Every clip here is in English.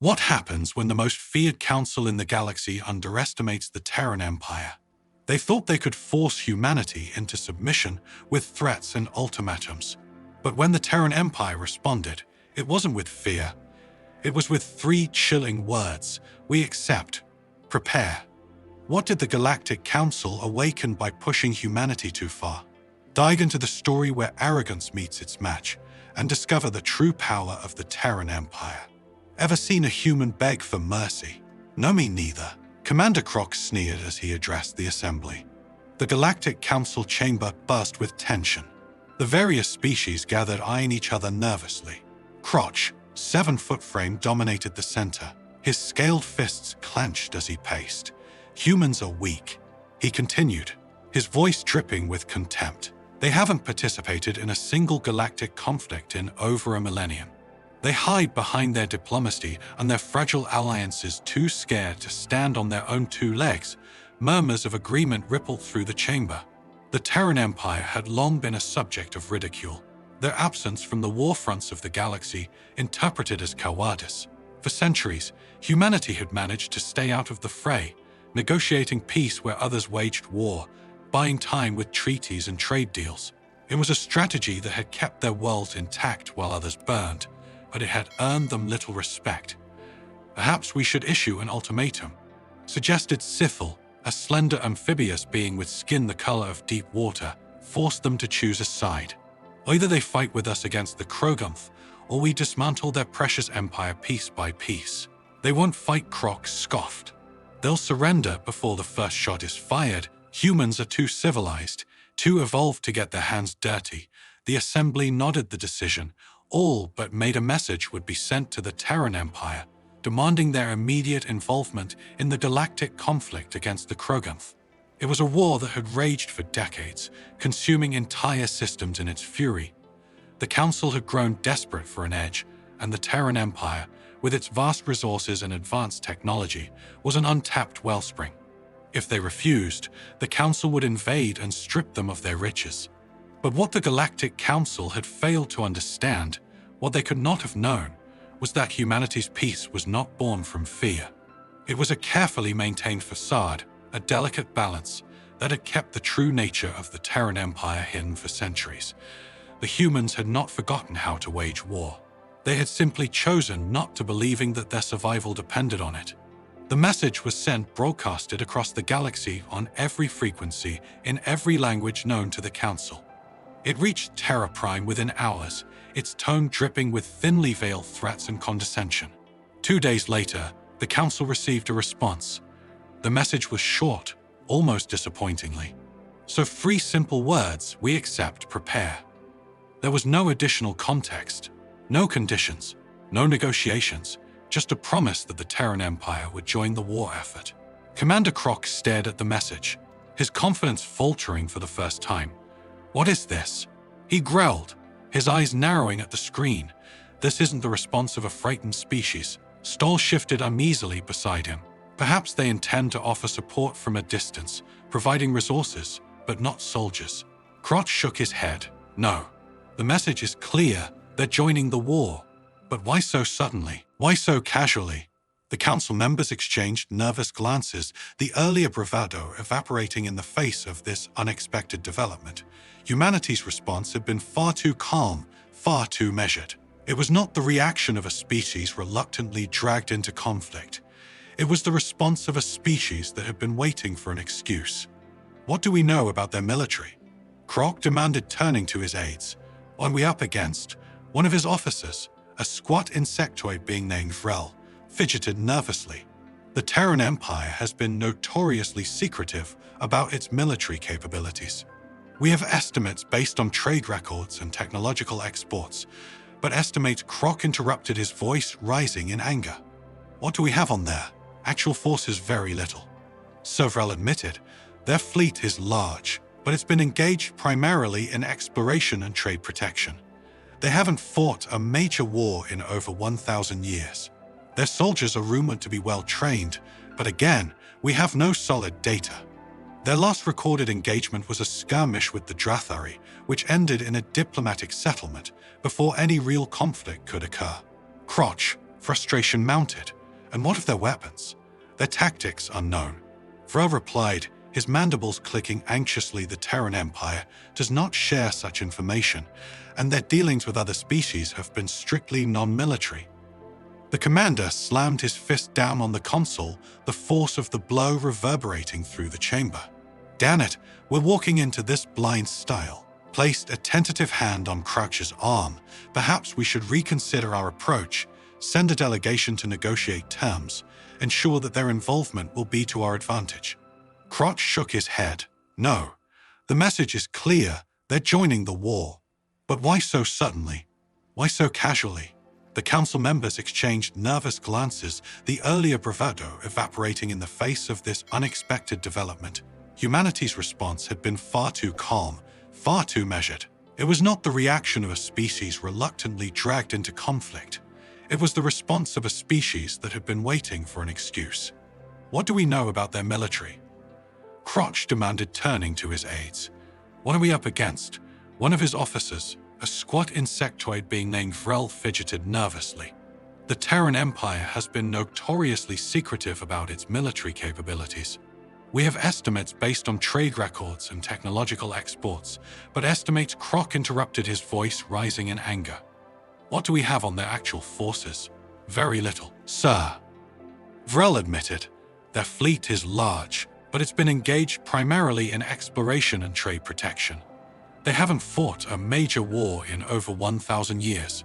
What happens when the most feared council in the galaxy underestimates the Terran Empire? They thought they could force humanity into submission with threats and ultimatums. But when the Terran Empire responded, it wasn't with fear. It was with 3 chilling words: we accept, prepare. What did the Galactic Council awaken by pushing humanity too far? Dive into the story where arrogance meets its match and discover the true power of the Terran Empire. Ever seen a human beg for mercy? No, me neither. Commander Krum sneered as he addressed the assembly. The Galactic Council chamber buzzed with tension. The various species gathered eyeing each other nervously. Krum, 7-foot frame, dominated the center. His scaled fists clenched as he paced. Humans are weak, he continued, his voice dripping with contempt. They haven't participated in a single galactic conflict in over a millennium. They hide behind their diplomacy and their fragile alliances, too scared to stand on their own 2 legs. Murmurs of agreement rippled through the chamber. The Terran Empire had long been a subject of ridicule, their absence from the war fronts of the galaxy interpreted as cowardice. For centuries, humanity had managed to stay out of the fray, negotiating peace where others waged war, buying time with treaties and trade deals. It was a strategy that had kept their worlds intact while others burned, but it had earned them little respect. Perhaps we should issue an ultimatum, suggested Sifil, a slender amphibious being with skin the color of deep water, forced them to choose a side. Either they fight with us against the Krogunth, or we dismantle their precious empire piece by piece. They won't fight, Krum scoffed. They'll surrender before the first shot is fired. Humans are too civilized, too evolved to get their hands dirty. The assembly nodded the decision, all but made a message would be sent to the Terran Empire, demanding their immediate involvement in the galactic conflict against the Krogunth. It was a war that had raged for decades, consuming entire systems in its fury. The Council had grown desperate for an edge, and the Terran Empire, with its vast resources and advanced technology, was an untapped wellspring. If they refused, the Council would invade and strip them of their riches. But what the Galactic Council had failed to understand, what they could not have known, was that humanity's peace was not born from fear. It was a carefully maintained facade, a delicate balance, that had kept the true nature of the Terran Empire hidden for centuries. The humans had not forgotten how to wage war. They had simply chosen not to, believing that their survival depended on it. The message was sent broadcasted across the galaxy on every frequency, in every language known to the Council. It reached Terra Prime within hours, its tone dripping with thinly veiled threats and condescension. 2 days later, the Council received a response. The message was short, almost disappointingly. So 3 simple words: we accept, prepare. There was no additional context, no conditions, no negotiations, just a promise that the Terran Empire would join the war effort. Commander Krum stared at the message, his confidence faltering for the first time. What is this? He growled, his eyes narrowing at the screen. This isn't the response of a frightened species. Stoll shifted uneasily beside him. Perhaps they intend to offer support from a distance, providing resources, but not soldiers. Krum shook his head. No. The message is clear. They're joining the war. But why so suddenly? Why so casually? The Council members exchanged nervous glances, the earlier bravado evaporating in the face of this unexpected development. Humanity's response had been far too calm, far too measured. It was not the reaction of a species reluctantly dragged into conflict. It was the response of a species that had been waiting for an excuse. What do we know about their military? Krum demanded, turning to his aides. What are we up against? One of his officers, a squat insectoid being named Vrel, fidgeted nervously. The Terran Empire has been notoriously secretive about its military capabilities. We have estimates based on trade records and technological exports, but estimates. Krum interrupted, his voice rising in anger. What do we have on there? Actual forces, very little. Vrel admitted, their fleet is large, but it's been engaged primarily in exploration and trade protection. They haven't fought a major war in over 1,000 years. Their soldiers are rumored to be well trained, but again, we have no solid data. Their last recorded engagement was a skirmish with the Drathari, which ended in a diplomatic settlement before any real conflict could occur. Frustration mounted. And what of their weapons? Their tactics unknown. Vrel replied, his mandibles clicking anxiously. The Terran Empire does not share such information, and their dealings with other species have been strictly non-military. The commander slammed his fist down on the console, the force of the blow reverberating through the chamber. Damn it, we're walking into this blind style. Placed a tentative hand on Crouch's arm. Perhaps we should reconsider our approach, send a delegation to negotiate terms, ensure that their involvement will be to our advantage. Crouch shook his head. No, the message is clear, they're joining the war. But why so suddenly? Why so casually? The council members exchanged nervous glances, the earlier bravado evaporating in the face of this unexpected development. Humanity's response had been far too calm, far too measured. It was not the reaction of a species reluctantly dragged into conflict. It was the response of a species that had been waiting for an excuse. What do we know about their military? Crotch demanded, turning to his aides. What are we up against? One of his officers, a squat insectoid being named Vrel, fidgeted nervously. The Terran Empire has been notoriously secretive about its military capabilities. We have estimates based on trade records and technological exports, but estimates. Croc interrupted, his voice rising in anger. What do we have on their actual forces? Very little, sir. Vrel admitted. Their fleet is large, but it's been engaged primarily in exploration and trade protection. They haven't fought a major war in over 1,000 years.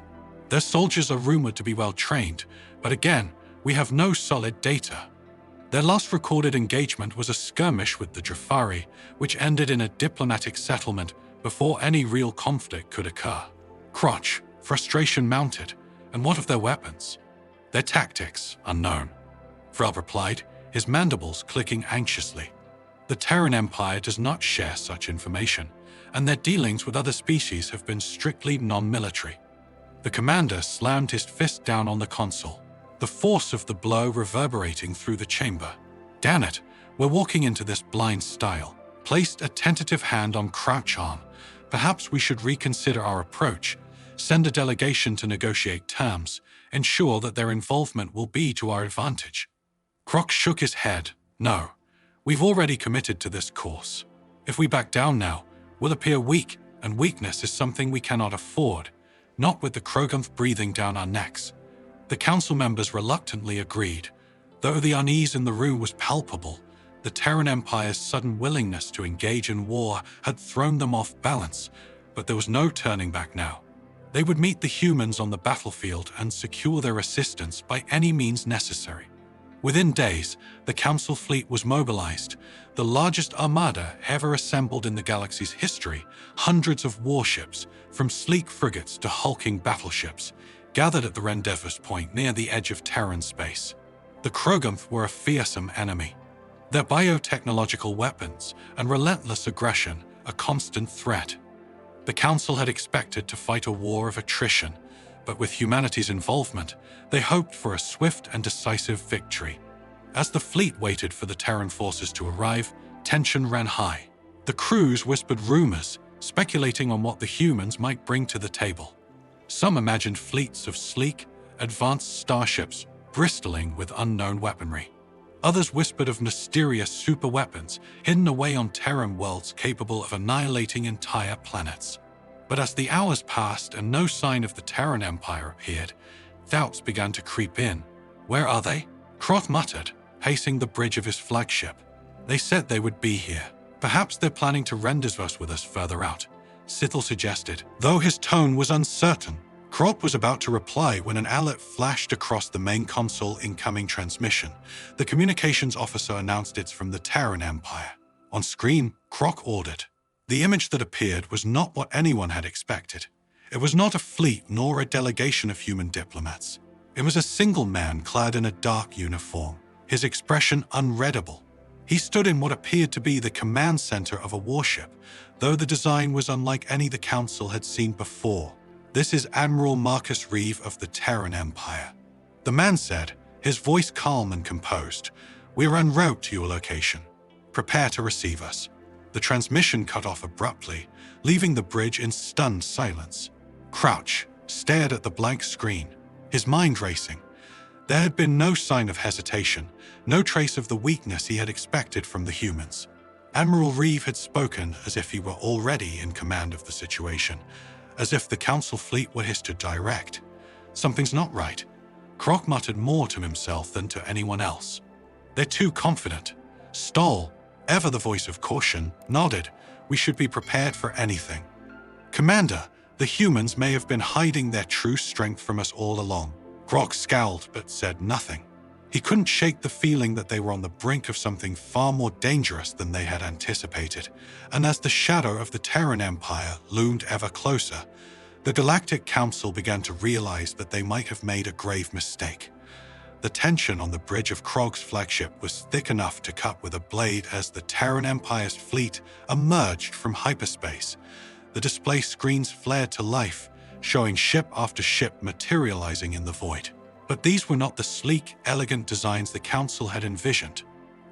Their soldiers are rumored to be well trained, but again, we have no solid data. Their last recorded engagement was a skirmish with the Jafari, which ended in a diplomatic settlement before any real conflict could occur. Crotch, frustration mounted. And what of their weapons? Their tactics, unknown. Vrel replied, his mandibles clicking anxiously. The Terran Empire does not share such information, and their dealings with other species have been strictly non-military. The commander slammed his fist down on the console, the force of the blow reverberating through the chamber. Damn it, we're walking into this blind style. Placed a tentative hand on Crouch's arm. Perhaps we should reconsider our approach, send a delegation to negotiate terms, ensure that their involvement will be to our advantage. Croc shook his head. No, we've already committed to this course. If we back down now, we'll appear weak, and weakness is something we cannot afford, not with the Krogunth breathing down our necks. The council members reluctantly agreed. Though the unease in the room was palpable, the Terran Empire's sudden willingness to engage in war had thrown them off balance, but there was no turning back now. They would meet the humans on the battlefield and secure their assistance by any means necessary. Within days, the Council fleet was mobilized, the largest armada ever assembled in the galaxy's history. Hundreds of warships, from sleek frigates to hulking battleships, gathered at the rendezvous point near the edge of Terran space. The Krogunth were a fearsome enemy. Their biotechnological weapons and relentless aggression a constant threat. The Council had expected to fight a war of attrition, but with humanity's involvement, they hoped for a swift and decisive victory. As the fleet waited for the Terran forces to arrive, tension ran high. The crews whispered rumors, speculating on what the humans might bring to the table. Some imagined fleets of sleek, advanced starships bristling with unknown weaponry. Others whispered of mysterious superweapons hidden away on Terran worlds capable of annihilating entire planets. But as the hours passed and no sign of the Terran Empire appeared, doubts began to creep in. Where are they? Croth muttered, pacing the bridge of his flagship. They said they would be here. Perhaps they're planning to rendezvous with us further out, Sithel suggested, though his tone was uncertain. Croth was about to reply when an alert flashed across the main console incoming transmission. The communications officer announced it's from the Terran Empire. On screen, Croc ordered. The image that appeared was not what anyone had expected. It was not a fleet nor a delegation of human diplomats. It was a single man clad in a dark uniform, his expression unreadable. He stood in what appeared to be the command center of a warship, though the design was unlike any the Council had seen before. This is Admiral Marcus Reeve of the Terran Empire. The man said, his voice calm and composed. We are en route to your location. Prepare to receive us. The transmission cut off abruptly, leaving the bridge in stunned silence. Crouch stared at the blank screen, his mind racing. There had been no sign of hesitation, no trace of the weakness he had expected from the humans. Admiral Reeve had spoken as if he were already in command of the situation, as if the Council fleet were his to direct. Something's not right. Krok muttered more to himself than to anyone else. They're too confident. Stoll, ever the voice of caution, nodded. We should be prepared for anything. Commander, the humans may have been hiding their true strength from us all along. Krok scowled but said nothing. He couldn't shake the feeling that they were on the brink of something far more dangerous than they had anticipated, and as the shadow of the Terran Empire loomed ever closer, the Galactic Council began to realize that they might have made a grave mistake. The tension on the bridge of Krog's flagship was thick enough to cut with a blade as the Terran Empire's fleet emerged from hyperspace. The display screens flared to life, showing ship after ship materializing in the void. But these were not the sleek, elegant designs the Council had envisioned.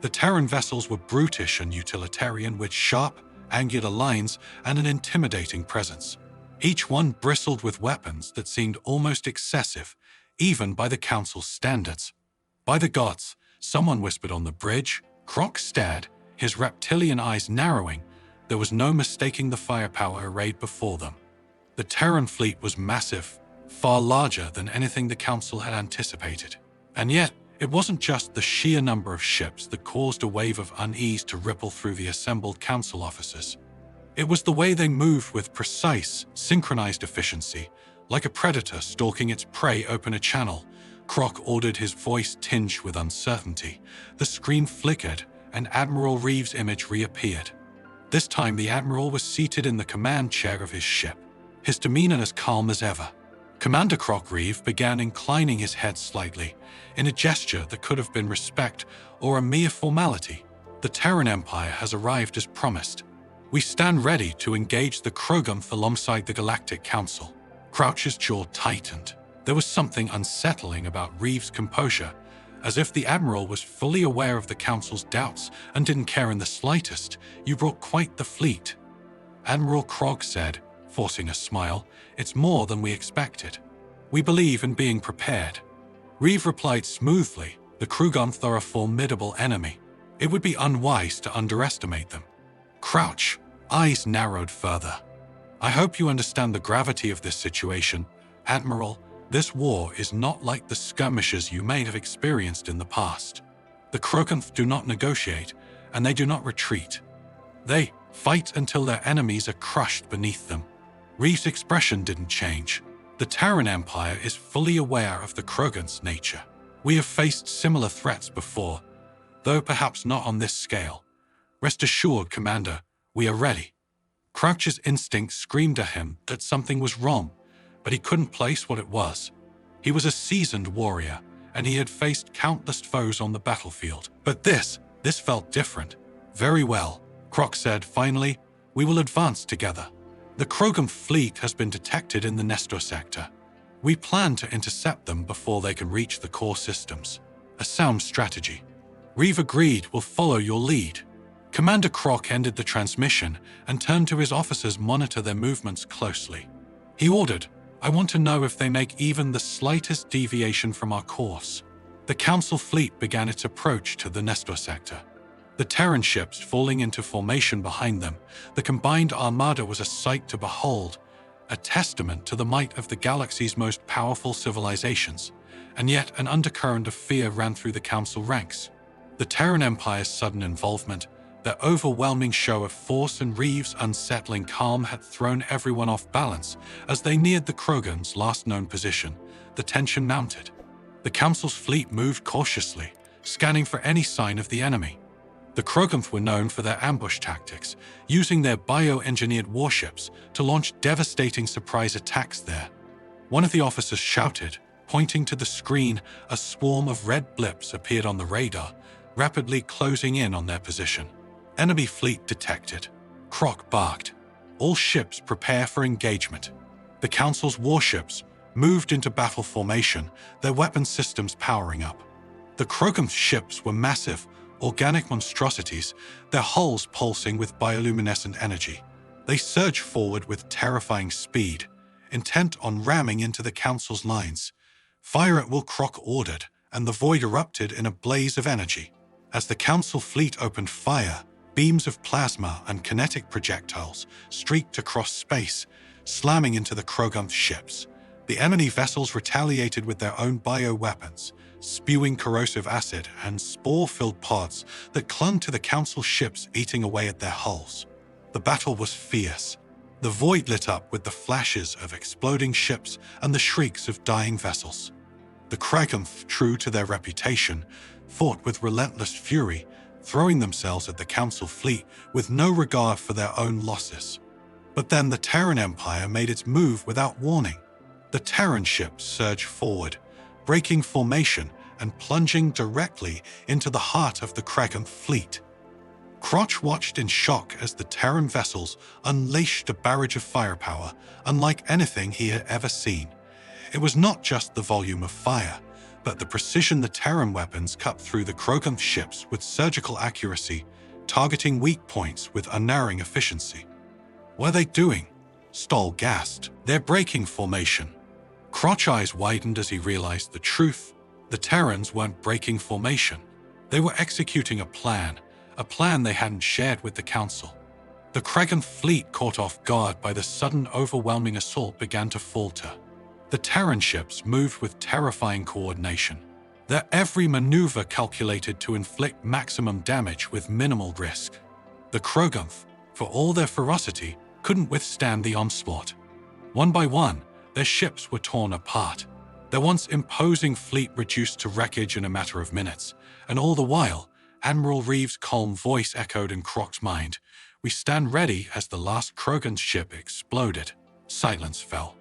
The Terran vessels were brutish and utilitarian, with sharp, angular lines and an intimidating presence. Each one bristled with weapons that seemed almost excessive, even by the Council's standards. By the gods, someone whispered on the bridge. Krok stared, his reptilian eyes narrowing. There was no mistaking the firepower arrayed before them. The Terran fleet was massive, far larger than anything the Council had anticipated. And yet, it wasn't just the sheer number of ships that caused a wave of unease to ripple through the assembled Council officers. It was the way they moved with precise, synchronized efficiency, like a predator stalking its prey open a channel. Krok ordered, his voice tinged with uncertainty. The screen flickered, and Admiral Reeve's image reappeared. This time the Admiral was seated in the command chair of his ship, his demeanor as calm as ever. Commander Krok Reeve began inclining his head slightly, in a gesture that could have been respect or a mere formality. The Terran Empire has arrived as promised. We stand ready to engage the Krum alongside the Galactic Council. Crouch's jaw tightened. There was something unsettling about Reeve's composure, as if the Admiral was fully aware of the Council's doubts and didn't care in the slightest. You brought quite the fleet. Admiral Krog said, forcing a smile, it's more than we expected. We believe in being prepared. Reeve replied smoothly, the Krum are a formidable enemy. It would be unwise to underestimate them. Crouch, eyes narrowed further. I hope you understand the gravity of this situation. Admiral, this war is not like the skirmishes you may have experienced in the past. The Krum do not negotiate, and they do not retreat. They fight until their enemies are crushed beneath them. Reeve's expression didn't change. The Terran Empire is fully aware of the Krum's nature. We have faced similar threats before, though perhaps not on this scale. Rest assured, Commander, we are ready. Crouch's instinct screamed at him that something was wrong, but he couldn't place what it was. He was a seasoned warrior, and he had faced countless foes on the battlefield. But this felt different. Very well, Krok said finally, we will advance together. The Krum fleet has been detected in the Nestor sector. We plan to intercept them before they can reach the core systems. A sound strategy. Reeve agreed, we'll follow your lead. Commander Krok ended the transmission and turned to his officers to monitor their movements closely. He ordered, I want to know if they make even the slightest deviation from our course. The Council fleet began its approach to the Nestor sector. The Terran ships falling into formation behind them, the combined armada was a sight to behold, a testament to the might of the galaxy's most powerful civilizations, and yet an undercurrent of fear ran through the Council ranks. The Terran Empire's sudden involvement, their overwhelming show of force and Reeve's unsettling calm had thrown everyone off balance. As they neared the Krum's last known position, the tension mounted. The Council's fleet moved cautiously, scanning for any sign of the enemy. The Krum were known for their ambush tactics, using their bioengineered warships to launch devastating surprise attacks there. One of the officers shouted, pointing to the screen. A swarm of red blips appeared on the radar, rapidly closing in on their position. Enemy fleet detected. Krok barked. All ships prepare for engagement. The Council's warships moved into battle formation, their weapon systems powering up. The Krum ships were massive, organic monstrosities, their hulls pulsing with bioluminescent energy. They surged forward with terrifying speed, intent on ramming into the Council's lines. Fire at will, Krok ordered, and the void erupted in a blaze of energy. As the Council fleet opened fire, beams of plasma and kinetic projectiles streaked across space, slamming into the Krogunth ships. The enemy vessels retaliated with their own bioweapons, spewing corrosive acid and spore-filled pods that clung to the Council ships, eating away at their hulls. The battle was fierce. The void lit up with the flashes of exploding ships and the shrieks of dying vessels. The Krogunth, true to their reputation, fought with relentless fury, throwing themselves at the Council fleet with no regard for their own losses. But then the Terran Empire made its move without warning. The Terran ships surged forward, breaking formation and plunging directly into the heart of the Krogunth fleet. Crotch watched in shock as the Terran vessels unleashed a barrage of firepower unlike anything he had ever seen. It was not just the volume of fire, but the precision the Terran weapons cut through the Krogunth ships with surgical accuracy, targeting weak points with unerring efficiency. "What are they doing?" Stoll gasped. "They're breaking formation." Crotch's eyes widened as he realized the truth. The Terrans weren't breaking formation. They were executing a plan they hadn't shared with the Council. The Krogunth fleet, caught off guard by the sudden overwhelming assault, began to falter. The Terran ships moved with terrifying coordination, their every maneuver calculated to inflict maximum damage with minimal risk. The Krogunth, for all their ferocity, couldn't withstand the onslaught. One by one, their ships were torn apart, their once imposing fleet reduced to wreckage in a matter of minutes, and all the while, Admiral Reeves' calm voice echoed in Croc's mind. "We stand ready." As the last Krogunth ship exploded, silence fell.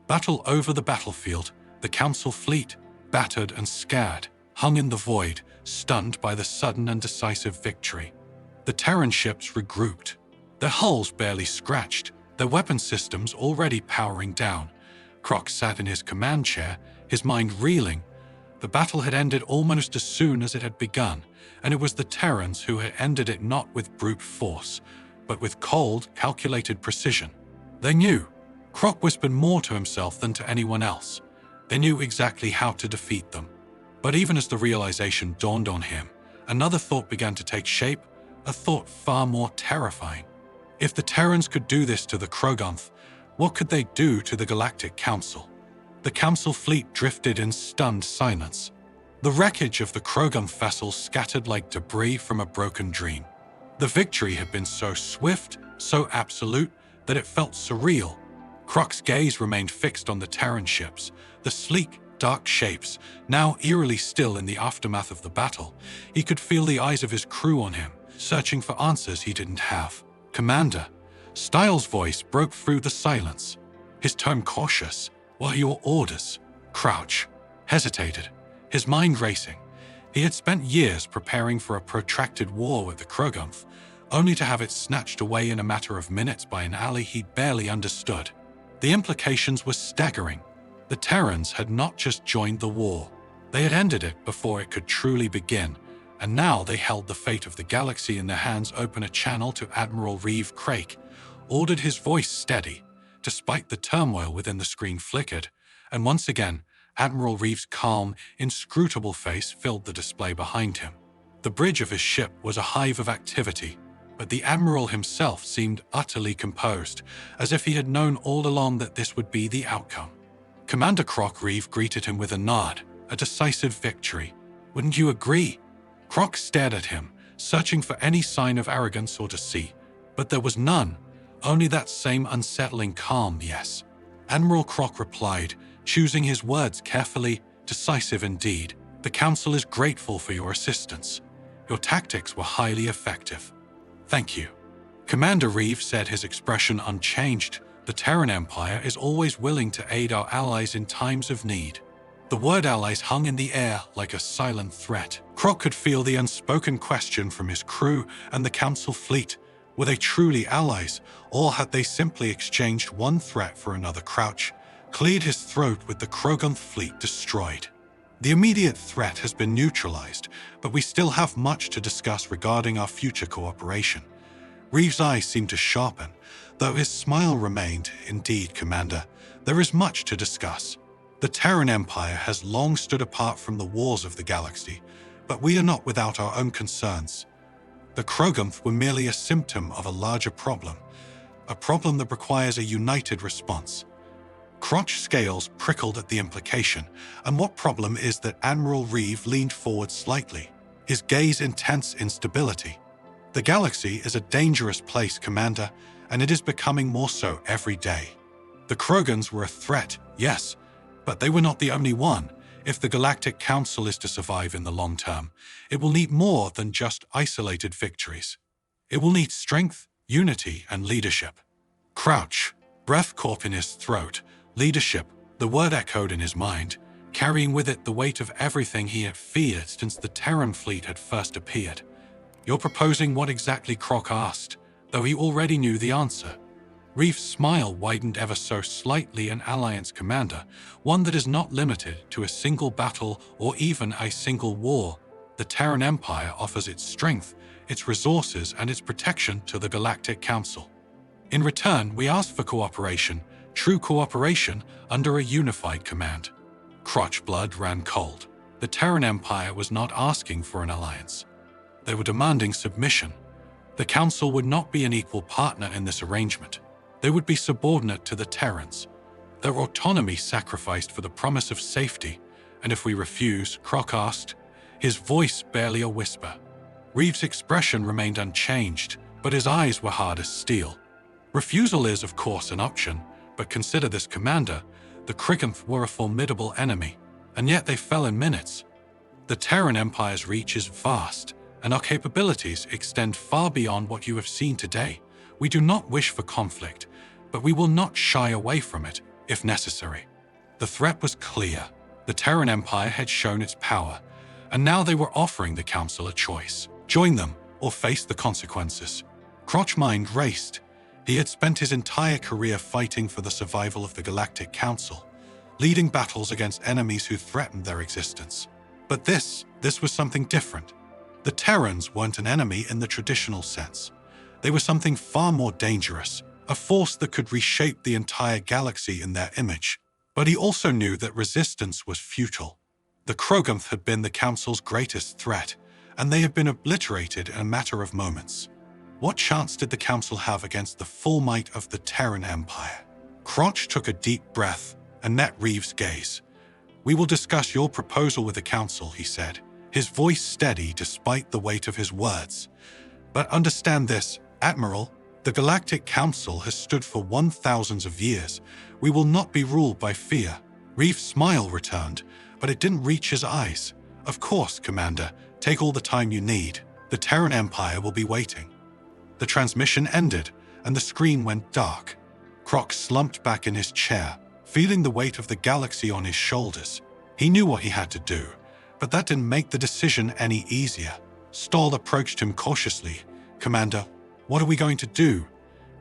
Battle over the battlefield, the Council fleet, battered and scared, hung in the void, stunned by the sudden and decisive victory. The Terran ships regrouped, their hulls barely scratched, their weapon systems already powering down. Croc sat in his command chair, his mind reeling. The battle had ended almost as soon as it had begun, and it was the Terrans who had ended it not with brute force, but with cold, calculated precision. They knew. Croc whispered more to himself than to anyone else. They knew exactly how to defeat them. But even as the realization dawned on him, another thought began to take shape, a thought far more terrifying. If the Terrans could do this to the Krogunth, what could they do to the Galactic Council? The Council fleet drifted in stunned silence. The wreckage of the Krogunth vessels scattered like debris from a broken dream. The victory had been so swift, so absolute, that it felt surreal. Croc's gaze remained fixed on the Terran ships, the sleek, dark shapes, now eerily still in the aftermath of the battle. He could feel the eyes of his crew on him, searching for answers he didn't have. "Commander," Styles' voice broke through the silence, his tone cautious. "What are your orders?" Crouch hesitated, his mind racing. He had spent years preparing for a protracted war with the Krogunth, only to have it snatched away in a matter of minutes by an ally he'd barely understood. The implications were staggering. The Terrans had not just joined the war, they had ended it before it could truly begin, and now they held the fate of the galaxy in their hands. "Open a channel to Admiral Reeve." Craig ordered, his voice steady, despite the turmoil within the screen flickered, and once again, Admiral Reeve's calm, inscrutable face filled the display behind him. The bridge of his ship was a hive of activity, but the Admiral himself seemed utterly composed, as if he had known all along that this would be the outcome. Commander Croc. Reeve greeted him with a nod, a decisive victory. "Wouldn't you agree?" Croc stared at him, searching for any sign of arrogance or deceit, but there was none, only that same unsettling calm. "Yes." Admiral Croc replied, choosing his words carefully, decisive indeed. "The Council is grateful for your assistance. Your tactics were highly effective." "Thank you." Commander Reeve said, his expression unchanged. "The Terran Empire is always willing to aid our allies in times of need." The word allies hung in the air like a silent threat. Croc could feel the unspoken question from his crew and the Council fleet. Were they truly allies, or had they simply exchanged one threat for another? Crouch cleared his throat with the Krogunth fleet destroyed. "The immediate threat has been neutralized, but we still have much to discuss regarding our future cooperation." Reeve's eyes seemed to sharpen, though his smile remained. "Indeed, Commander, there is much to discuss." The Terran Empire has long stood apart from the wars of the galaxy, but we are not without our own concerns. The Kroganth were merely a symptom of a larger problem, a problem that requires a united response. Crotch scales prickled at the implication, and what problem is that Admiral Reeve leaned forward slightly, his gaze intense instability. The galaxy is a dangerous place, Commander, and it is becoming more so every day. The Krogans were a threat, yes, but they were not the only one. If the Galactic Council is to survive in the long term, it will need more than just isolated victories. It will need strength, unity, and leadership. Crouch, breath caught in his throat. Leadership, the word echoed in his mind, carrying with it the weight of everything he had feared since the Terran fleet had first appeared. "You're proposing what exactly?" Croc asked, though he already knew the answer. Reeve's smile widened ever so slightly. An alliance, Commander, one that is not limited to a single battle or even a single war. The Terran Empire offers its strength, its resources, and its protection to the Galactic Council. In return, we ask for cooperation, true cooperation under a unified command. Crotch blood ran cold. The Terran Empire was not asking for an alliance. They were demanding submission. The Council would not be an equal partner in this arrangement. They would be subordinate to the Terrans, their autonomy sacrificed for the promise of safety. "And if we refuse?" Croc asked, his voice barely a whisper. Reeve's expression remained unchanged, but his eyes were hard as steel. "Refusal is, of course, an option, but consider this, Commander. The Kroganth were a formidable enemy, and yet they fell in minutes. The Terran Empire's reach is vast, and our capabilities extend far beyond what you have seen today. We do not wish for conflict, but we will not shy away from it, if necessary." The threat was clear. The Terran Empire had shown its power, and now they were offering the Council a choice. Join them, or face the consequences. Crotch's mind raced. He had spent his entire career fighting for the survival of the Galactic Council, leading battles against enemies who threatened their existence. But this was something different. The Terrans weren't an enemy in the traditional sense. They were something far more dangerous, a force that could reshape the entire galaxy in their image. But he also knew that resistance was futile. The Kroganth had been the Council's greatest threat, and they had been obliterated in a matter of moments. What chance did the Council have against the full might of the Terran Empire? Crotch took a deep breath and met Reeve's gaze. "We will discuss your proposal with the Council," he said, his voice steady despite the weight of his words. "But understand this, Admiral, the Galactic Council has stood for 1,000 of years. We will not be ruled by fear." Reeve's smile returned, but it didn't reach his eyes. "Of course, Commander, take all the time you need. The Terran Empire will be waiting." The transmission ended, and the screen went dark. Croc slumped back in his chair, feeling the weight of the galaxy on his shoulders. He knew what he had to do, but that didn't make the decision any easier. Stoll approached him cautiously. "Commander, what are we going to do?"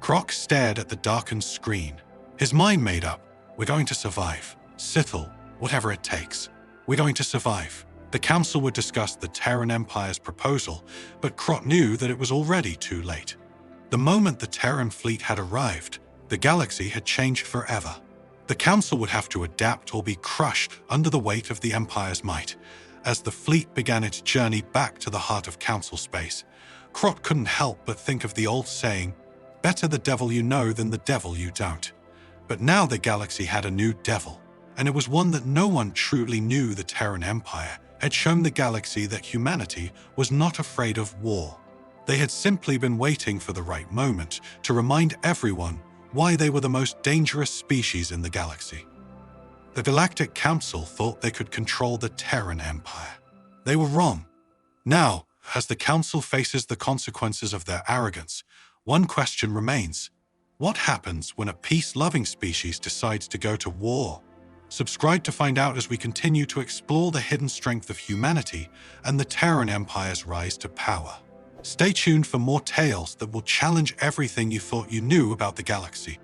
Croc stared at the darkened screen. His mind made up. "We're going to survive. Sithal, whatever it takes. We're going to survive." The Council would discuss the Terran Empire's proposal, but Croc knew that it was already too late. The moment the Terran fleet had arrived, the galaxy had changed forever. The Council would have to adapt or be crushed under the weight of the Empire's might. As the fleet began its journey back to the heart of Council space, Croc couldn't help but think of the old saying, "Better the devil you know than the devil you don't." But now the galaxy had a new devil, and it was one that no one truly knew. The Terran Empire had shown the galaxy that humanity was not afraid of war. They had simply been waiting for the right moment to remind everyone why they were the most dangerous species in the galaxy. The Galactic Council thought they could control the Terran Empire. They were wrong. Now, as the Council faces the consequences of their arrogance, one question remains. What happens when a peace-loving species decides to go to war? Subscribe to find out as we continue to explore the hidden strength of humanity and the Terran Empire's rise to power. Stay tuned for more tales that will challenge everything you thought you knew about the galaxy.